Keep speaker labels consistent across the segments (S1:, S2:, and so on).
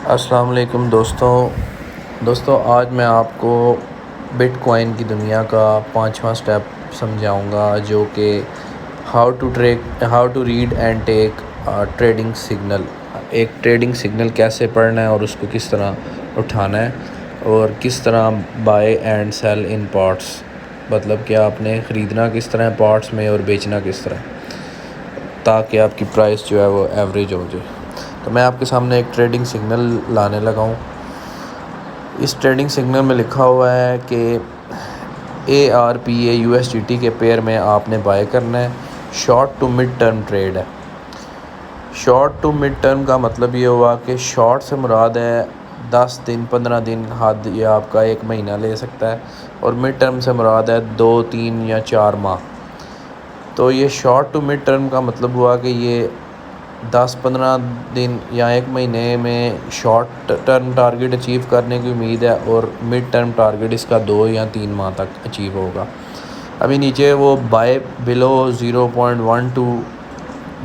S1: السلام علیکم دوستوں آج میں آپ کو بٹ کوائن کی دنیا کا 5واں سٹیپ سمجھاؤں گا، جو کہ how to read and take trading signal. ایک ٹریڈنگ سگنل کیسے پڑھنا ہے اور اس کو کس طرح اٹھانا ہے، اور کس طرح buy and sell in parts, مطلب کہ آپ نے خریدنا کس طرح ہے پارٹس میں اور بیچنا کس طرح، تاکہ آپ کی پرائس جو ہے وہ ایوریج ہو جائے۔ تو میں آپ کے سامنے ایک ٹریڈنگ سگنل لانے لگا ہوں۔ اس ٹریڈنگ سگنل میں لکھا ہوا ہے کہ ARPA USDT کے پیئر میں آپ نے بائی کرنا ہے۔ Short to mid term trade ہے۔ شارٹ ٹو مڈ ٹرم کا مطلب یہ ہوا کہ شارٹ سے مراد ہے 10 دن 15 دن، حد یہ آپ کا 1 مہینہ لے سکتا ہے، اور مڈ ٹرم سے مراد ہے 2 3 یا 4 ماہ۔ تو یہ شارٹ ٹو مڈ ٹرم کا مطلب ہوا کہ یہ 10-15 دن یا 1 مہینے میں شارٹ ٹرم ٹارگٹ اچیو کرنے کی امید ہے، اور مڈ ٹرم ٹارگٹ اس کا 2 یا 3 ماہ تک اچیو ہوگا۔ ابھی نیچے وہ buy below 0.12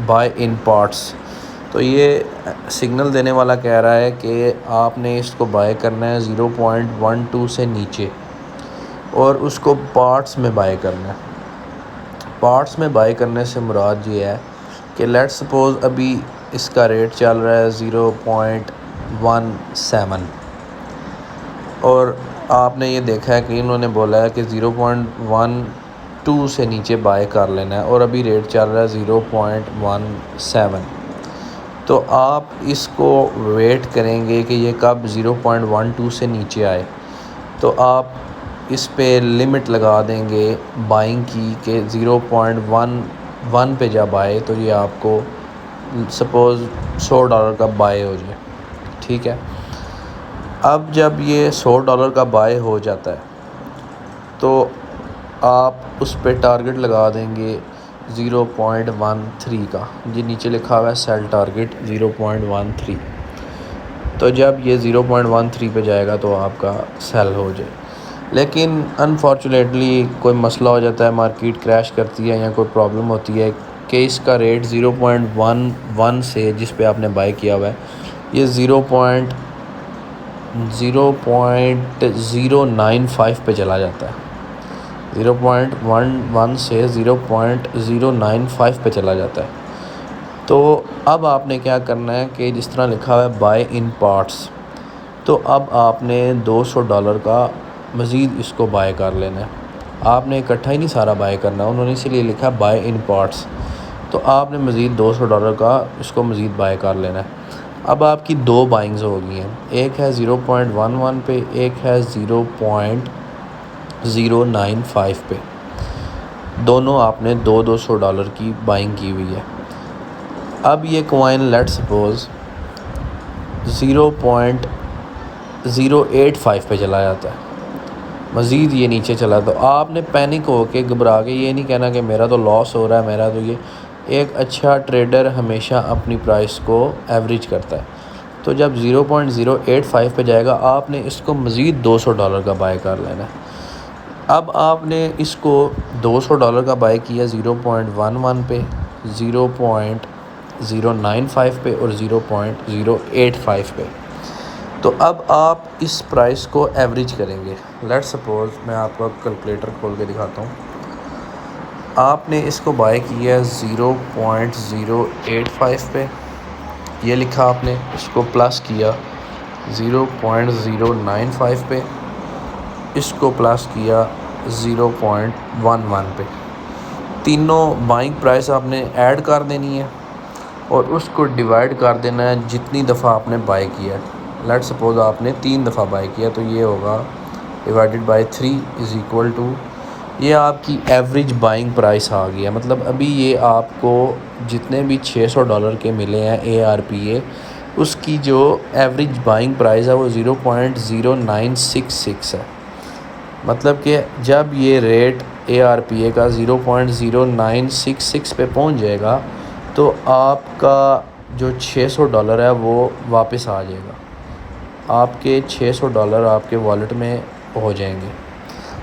S1: buy in parts, تو یہ سگنل دینے والا کہہ رہا ہے کہ آپ نے اس کو بائی کرنا ہے 0.12 سے نیچے، اور اس کو پارٹس میں بائی کرنا ہے۔ پارٹس میں بائی کرنے سے مراد یہ ہے کہ لیٹ سپوز ابھی اس کا ریٹ چل رہا ہے 0.17، اور آپ نے یہ دیکھا ہے کہ انہوں نے بولا ہے کہ 0.12 سے نیچے بائی کر لینا ہے، اور ابھی ریٹ چل رہا ہے 0.17۔ تو آپ اس کو ویٹ کریں گے کہ یہ کب 0.12 سے نیچے آئے، تو آپ اس پہ لمٹ لگا دیں گے بائنگ کی کہ 0.11 پہ جب آئے تو یہ آپ کو سپوز $100 کا بائی ہو جائے، ٹھیک ہے۔ اب جب یہ $100 کا بائی ہو جاتا ہے تو آپ اس پہ ٹارگٹ لگا دیں گے 0.13 کا، یہ نیچے لکھا ہوا ہے سیل ٹارگٹ 0.13۔ تو جب یہ 0.13 پہ جائے گا تو آپ کا سیل ہو جائے۔ لیکن انفارچونیٹلی کوئی مسئلہ ہو جاتا ہے، مارکیٹ کریش کرتی ہے یا کوئی پرابلم ہوتی ہے کہ اس کا ریٹ 0.11 سے جس پہ آپ نے بائی کیا ہوا ہے یہ 0.095 پہ چلا جاتا ہے۔ 0.11 سے 0.095 پہ چلا جاتا ہے۔ تو اب آپ نے کیا کرنا ہے کہ جس طرح لکھا ہوا ہے بائی ان پارٹس، تو اب آپ نے $200 کا مزید اس کو بائی کر لینا ہے۔ آپ نے اکٹھا ہی نہیں سارا بائی کرنا، انہوں نے اسی لیے لکھا بائی ان پارٹس، تو آپ نے مزید $200 کا اس کو مزید بائی کر لینا ہے۔ اب آپ کی 2 بائنگز ہو گئی ہیں، ایک ہے 0.11 پہ، ایک ہے 0.095 پہ، دونوں آپ نے $200 کی بائنگ کی ہوئی ہے۔ اب یہ کوائن لیٹ سپوز 0.085 پہ چلا جاتا ہے، مزید یہ نیچے چلا، تو آپ نے پینک ہو کے گھبرا کے یہ نہیں کہنا کہ میرا تو لاس ہو رہا ہے، میرا تو یہ ایک اچھا ٹریڈر ہمیشہ اپنی پرائس کو ایوریج کرتا ہے۔ تو جب 0.085 پہ جائے گا آپ نے اس کو مزید $200 کا بائی کر لینا ہے۔ اب آپ نے اس کو $200 کا بائی کیا 0.11 پہ، 0.095 پہ اور 0.085 پہ۔ تو اب آپ اس پرائس کو ایوریج کریں گے۔ لیٹ سپوز میں آپ کو کیلکولیٹر کھول کے دکھاتا ہوں۔ آپ نے اس کو بائی کیا 0.085 پہ، یہ لکھا آپ نے، اس کو پلس کیا 0.095 پہ، اس کو پلس کیا 0.11 پہ۔ تینوں بائنگ پرائس آپ نے ایڈ کر دینی ہے اور اس کو ڈیوائڈ کر دینا ہے جتنی دفعہ آپ نے بائی کیا ہے۔ لیٹ سپوز آپ نے 3 دفعہ بائی کیا تو یہ ہوگا divided by 3 is equal to, یہ آپ کی ایوریج بائنگ پرائس آ گئی ہے۔ مطلب ابھی یہ آپ کو جتنے بھی $600 کے ملے ہیں ARPA، اس کی جو ایوریج بائنگ پرائس ہے وہ 0.0966 ہے۔ مطلب کہ جب یہ ریٹ ARPA کا 0.0966 پہ پہنچ جائے گا تو آپ کا جو $600 ہے وہ واپس آ جائے گا، آپ کے $600 آپ کے والیٹ میں ہو جائیں گے۔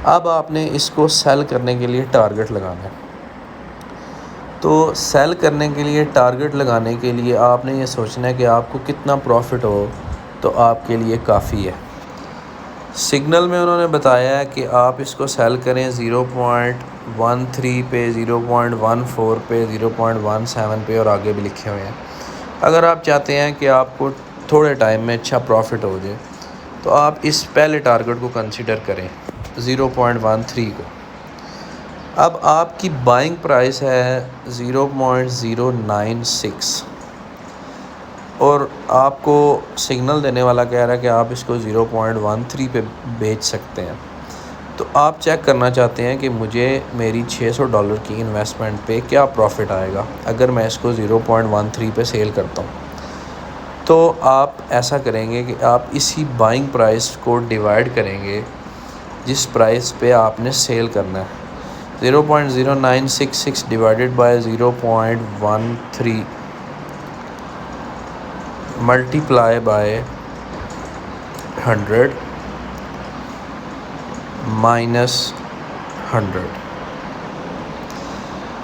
S1: اب آپ نے اس کو سیل کرنے کے لیے ٹارگٹ لگانا ہے۔ تو سیل کرنے کے لیے ٹارگٹ لگانے کے لیے آپ نے یہ سوچنا ہے کہ آپ کو کتنا پروفٹ ہو تو آپ کے لیے کافی ہے۔ سگنل میں انہوں نے بتایا ہے کہ آپ اس کو سیل کریں 0.13 پہ، 0.14 پہ، 0.17 پہ، اور آگے بھی لکھے ہوئے ہیں۔ اگر آپ چاہتے ہیں کہ آپ کو تھوڑے ٹائم میں اچھا پروفٹ ہو جائے تو آپ اس پہلے ٹارگٹ کو کنسیڈر کریں 0.13 کو۔ اب آپ کی بائنگ پرائس ہے 0.096 اور آپ کو سگنل دینے والا کہہ رہا ہے کہ آپ اس کو 0.13 پہ بیچ سکتے ہیں۔ تو آپ چیک کرنا چاہتے ہیں کہ مجھے میری $600 کی انویسٹمنٹ پہ کیا پروفٹ آئے گا اگر میں اس کو 0.13 پہ سیل کرتا ہوں۔ تو آپ ایسا کریں گے کہ آپ اسی بائنگ پرائس کو ڈیوائڈ کریں گے جس پرائس پہ آپ نے سیل کرنا ہے۔ 0.0966 divided by 0.13 multiply by 100 minus 100،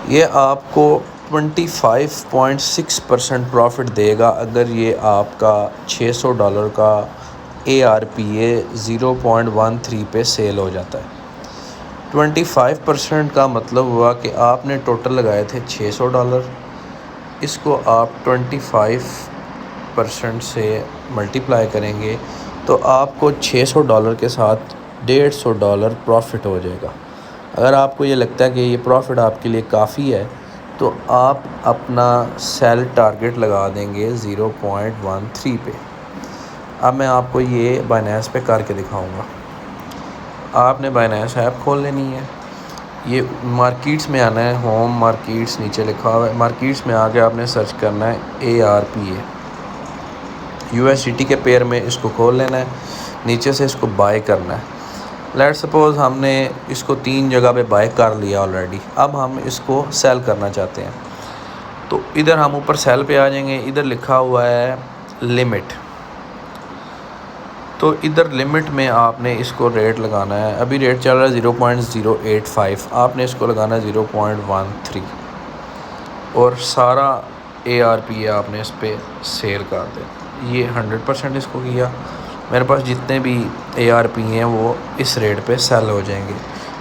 S1: یہ آپ کو 25.6% پروفٹ دے گا اگر یہ آپ کا $600 کا ARPA 0.13 پہ سیل ہو جاتا ہے۔ 25% کا مطلب ہوا کہ آپ نے ٹوٹل لگائے تھے $600، اس کو آپ 25% سے ملٹیپلائی کریں گے تو آپ کو $600 کے ساتھ $150 پروفٹ ہو جائے گا۔ اگر آپ کو یہ لگتا ہے کہ یہ پروفٹ آپ کے لیے کافی ہے تو آپ اپنا سیل ٹارگٹ لگا دیں گے 0.13 پہ۔ اب میں آپ کو یہ بائنانس پہ کر کے دکھاؤں گا۔ آپ نے بائنانس ایپ کھول لینی ہے، یہ مارکیٹس میں آنا ہے، ہوم مارکیٹس نیچے لکھا ہوا ہے، مارکیٹس میں آ کے آپ نے سرچ کرنا ہے ARPA، USDT کے پیئر میں اس کو کھول لینا ہے، نیچے سے اس کو بائی کرنا ہے۔ لیٹ سپوز ہم نے اس کو 3 جگہ پہ بائی کر لیا آلریڈی، اب ہم اس کو سیل کرنا چاہتے ہیں تو ادھر ہم اوپر سیل پہ آ جائیں گے، ادھر لکھا ہوا ہے لمٹ، تو ادھر لمٹ میں آپ نے اس کو ریٹ لگانا ہے، ابھی ریٹ چل رہا ہے 0.085، آپ نے اس کو لگانا ہے 0.13 اور سارا ARPA آپ نے اس پہ سیل کر دیں۔ یہ 100% اس کو کیا، میرے پاس جتنے بھی ARPA ہیں وہ اس ریٹ پہ سیل ہو جائیں گے۔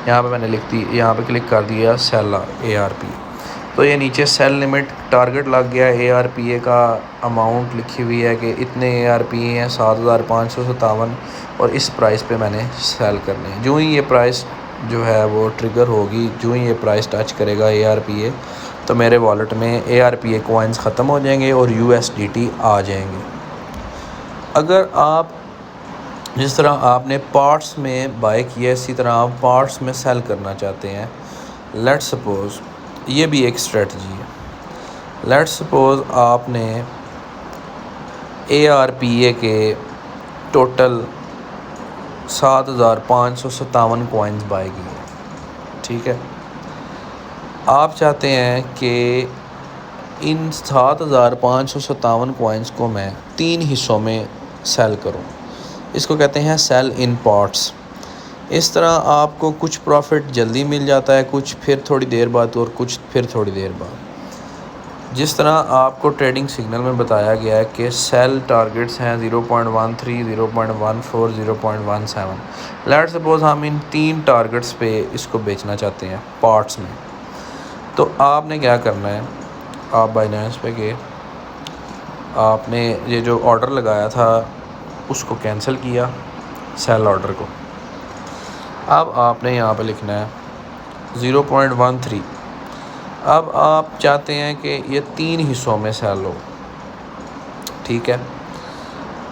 S1: یہاں پہ میں نے لکھ دی، یہاں پہ کلک کر دیا سیل ARPA، تو یہ نیچے سیل لمٹ ٹارگٹ لگ گیا، ARPA کا اماؤنٹ لکھی ہوئی ہے کہ اتنے ARPA ہیں 7557 اور اس پرائس پہ میں نے سیل کرنے ہیں۔ جو ہی یہ پرائس جو ہے وہ ٹریگر ہوگی، جو ہی یہ پرائس ٹچ کرے گا ARPA تو میرے والیٹ میں ARPA کوائنز ختم ہو جائیں گے اور USDT آ جائیں گے۔ اگر آپ جس طرح آپ نے پارٹس میں بائی کیا اسی طرح آپ پارٹس میں سیل کرنا چاہتے ہیں، لیٹ سپوز یہ بھی ایک اسٹریٹجی ہے۔ لیٹ سپوز آپ نے ARPA کے ٹوٹل 7557 کوائنز بائی کی ہیں، ٹھیک ہے۔ آپ چاہتے ہیں کہ ان 7557 کوائنز کو میں 3 حصوں میں سیل کروں، اس کو کہتے ہیں سیل ان پارٹس۔ اس طرح آپ کو کچھ پروفٹ جلدی مل جاتا ہے، کچھ پھر تھوڑی دیر بعد اور کچھ پھر تھوڑی دیر بعد۔ جس طرح آپ کو ٹریڈنگ سگنل میں بتایا گیا ہے کہ سیل ٹارگٹس ہیں 0.13، 0.14، 0.17۔ لیٹ سپوز ہم ان 3 ٹارگٹس پہ اس کو بیچنا چاہتے ہیں پارٹس میں، تو آپ نے کیا کرنا ہے، آپ بائنانس پہ گئے، آپ نے یہ جو آرڈر لگایا تھا اس کو کینسل کیا، سیل آرڈر کو۔ اب آپ نے یہاں پہ لکھنا ہے 0.13۔ اب آپ چاہتے ہیں کہ یہ 3 حصوں میں سیل ہو، ٹھیک ہے۔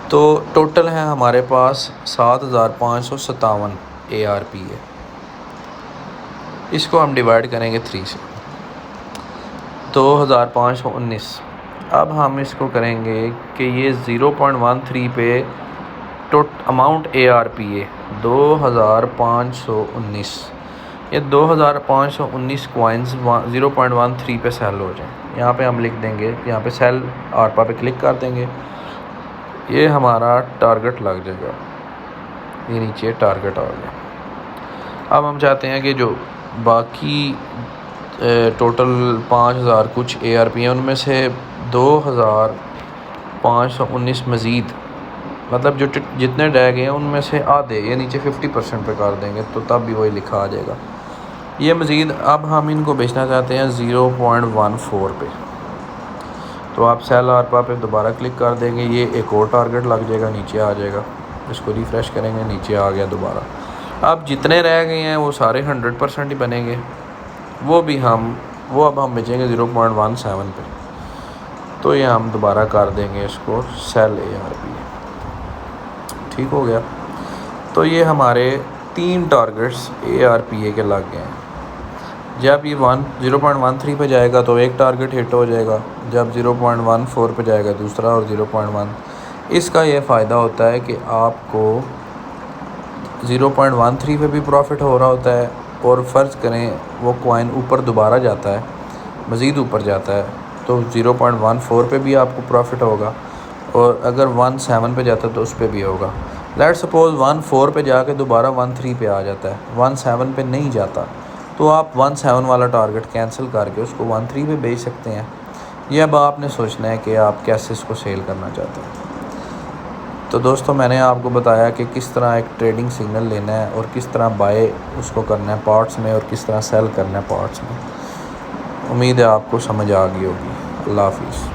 S1: تو ٹوٹل ہے ہمارے پاس 7557 ARPA، اس کو ہم ڈیوائڈ کریں گے 3 سے، 2519۔ اب ہم اس کو کریں گے کہ یہ 0.13 پہ اماؤنٹ ARPA 2519، یہ 2519 کوائنز 0.13 پہ سیل ہو جائیں۔ یہاں پہ ہم لکھ دیں گے، یہاں پہ سیل ARPA پہ کلک کر دیں گے، یہ ہمارا ٹارگٹ لگ جائے گا، یہ نیچے ٹارگٹ آ گیا۔ اب ہم چاہتے ہیں کہ جو باقی ٹوٹل 5000 کچھ ARPA ان میں سے 2519 مزید مطلب جو جتنے رہ گئے ہیں ان میں سے آدھے یا نیچے 50% پہ کر دیں گے تو تب بھی وہی لکھا آ جائے گا. یہ مزید اب ہم ان کو بیچنا چاہتے ہیں 0.14 پہ. تو آپ سیل آرپا پہ دوبارہ کلک کر دیں گے. یہ ایک اور ٹارگٹ لگ جائے گا, نیچے آ جائے گا. اس کو ریفریش کریں گے, نیچے آ گیا دوبارہ. اب جتنے رہ گئے ہیں وہ سارے 100% ہی بنیں گے. وہ اب ہم بیچیں گے 0.17 پہ. تو یہ ہم دوبارہ کر دیں گے اس کو سیل ARPA. ٹھیک ہو گیا. تو یہ ہمارے 3 ٹارگٹس ARPA کے لگ گئے ہیں. جب یہ 0.13 پہ جائے گا تو ایک ٹارگٹ ہٹ ہو جائے گا. جب 0.14 پہ جائے گا دوسرا, اور 0.1. اس کا یہ فائدہ ہوتا ہے کہ آپ کو 0.13 پہ بھی پروفٹ ہو رہا ہوتا ہے, اور فرض کریں وہ کوائن اوپر دوبارہ جاتا ہے, مزید اوپر جاتا ہے, تو 0.14 پہ بھی آپ کو پروفٹ ہوگا, اور اگر 17 پہ جاتا ہے تو اس پہ بھی ہوگا. لیٹ سپوز 14 پہ جا کے دوبارہ 13 پہ آ جاتا ہے, 17 پہ نہیں جاتا, تو آپ 17 والا ٹارگٹ کینسل کر کے اس کو 13 پہ بیچ سکتے ہیں. یہ اب آپ نے سوچنا ہے کہ آپ کیسے اس کو سیل کرنا چاہتے ہیں. تو دوستو میں نے آپ کو بتایا کہ کس طرح ایک ٹریڈنگ سگنل لینا ہے, اور کس طرح بائی اس کو کرنا ہے پارٹس میں, اور کس طرح سیل کرنا ہے پارٹس میں. امید ہے آپ کو سمجھ آ گئی ہوگی. اللہ حافظ.